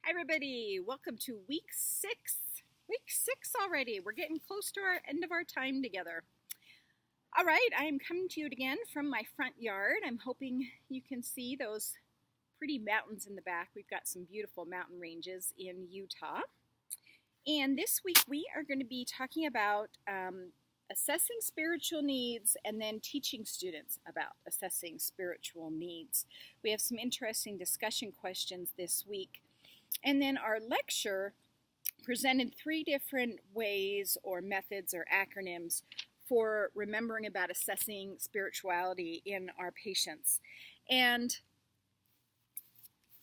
Hi everybody, welcome to week 6. Week 6 already. We're getting close to our end of our time together. All right, I am coming to you again from my front yard. I'm hoping you can see those pretty mountains in the back. We've got some beautiful mountain ranges in Utah. And this week we are going to be talking about assessing spiritual needs and then teaching students about assessing spiritual needs. We have some interesting discussion questions this week. And then our lecture presented 3 different ways or methods or acronyms for remembering about assessing spirituality in our patients. And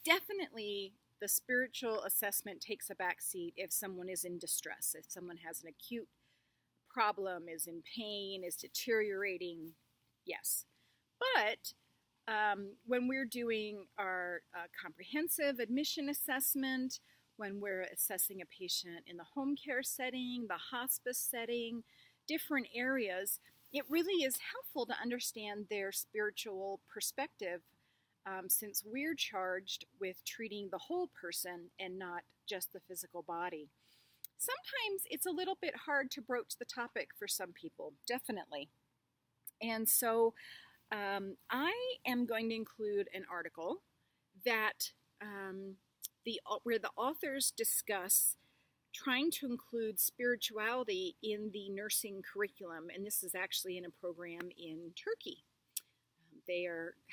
definitely the spiritual assessment takes a backseat if someone is in distress, if someone has an acute problem, is in pain, is deteriorating, yes. But when we're doing our comprehensive admission assessment, when we're assessing a patient in the home care setting, the hospice setting, different areas, it really is helpful to understand their spiritual perspective since we're charged with treating the whole person and not just the physical body. Sometimes it's a little bit hard to broach the topic for some people, definitely. And so I am going to include an article that where the authors discuss trying to include spirituality in the nursing curriculum, and this is actually in a program in Turkey. They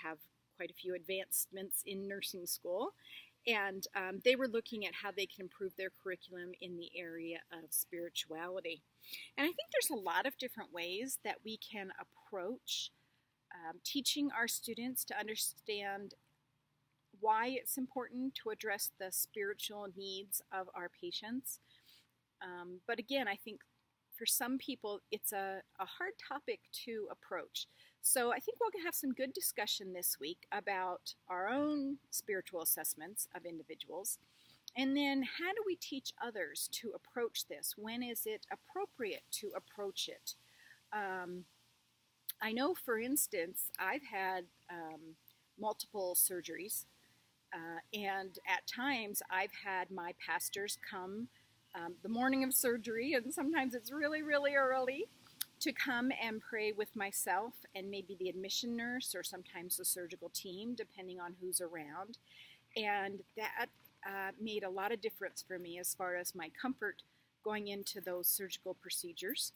have quite a few advancements in nursing school, and they were looking at how they can improve their curriculum in the area of spirituality. And I think there's a lot of different ways that we can approach teaching our students to understand why it's important to address the spiritual needs of our patients. But again, I think for some people it's a hard topic to approach. So I think we'll have some good discussion this week about our own spiritual assessments of individuals. And then how do we teach others to approach this? When is it appropriate to approach it? I know, for instance, I've had multiple surgeries, and at times I've had my pastors come the morning of surgery, and sometimes it's really, really early, to come and pray with myself and maybe the admission nurse or sometimes the surgical team, depending on who's around. And that made a lot of difference for me as far as my comfort going into those surgical procedures.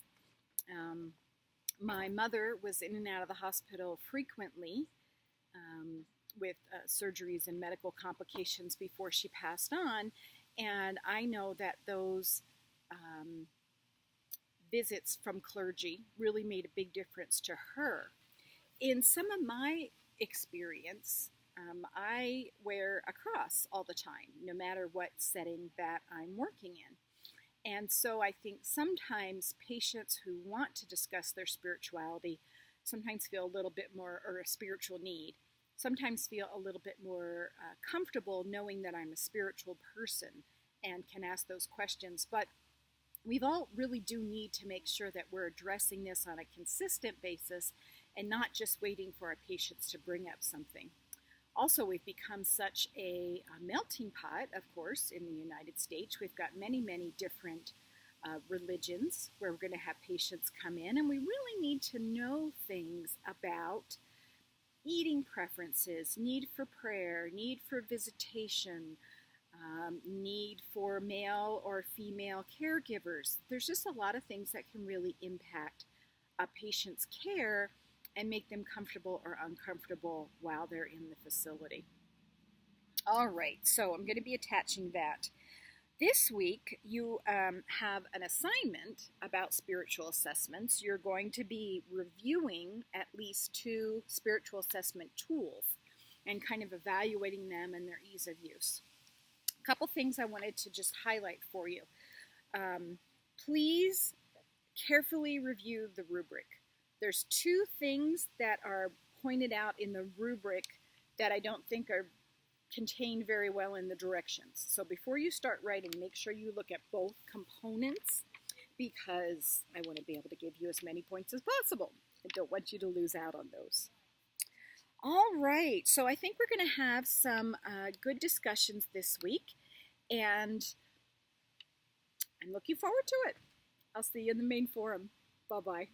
My mother was in and out of the hospital frequently with surgeries and medical complications before she passed on, and I know that those visits from clergy really made a big difference to her. In some of my experience, I wear a cross all the time, no matter what setting that I'm working in. And so I think sometimes patients who want to discuss their spirituality sometimes feel a little bit more, or a spiritual need, sometimes feel a little bit more comfortable knowing that I'm a spiritual person and can ask those questions. But we all really do need to make sure that we're addressing this on a consistent basis and not just waiting for our patients to bring up something. Also, we've become such a melting pot, of course, in the United States. We've got many, many different religions where we're going to have patients come in, and we really need to know things about eating preferences, need for prayer, need for visitation, need for male or female caregivers. There's just a lot of things that can really impact a patient's care and make them comfortable or uncomfortable while they're in the facility. All right, so I'm going to be attaching that. This week, you have an assignment about spiritual assessments. You're going to be reviewing at least 2 spiritual assessment tools and kind of evaluating them and their ease of use. A couple things I wanted to just highlight for you. Please carefully review the rubric. There's 2 things that are pointed out in the rubric that I don't think are contained very well in the directions. So before you start writing, make sure you look at both components because I want to be able to give you as many points as possible. I don't want you to lose out on those. All right, so I think we're going to have some good discussions this week. And I'm looking forward to it. I'll see you in the main forum. Bye-bye.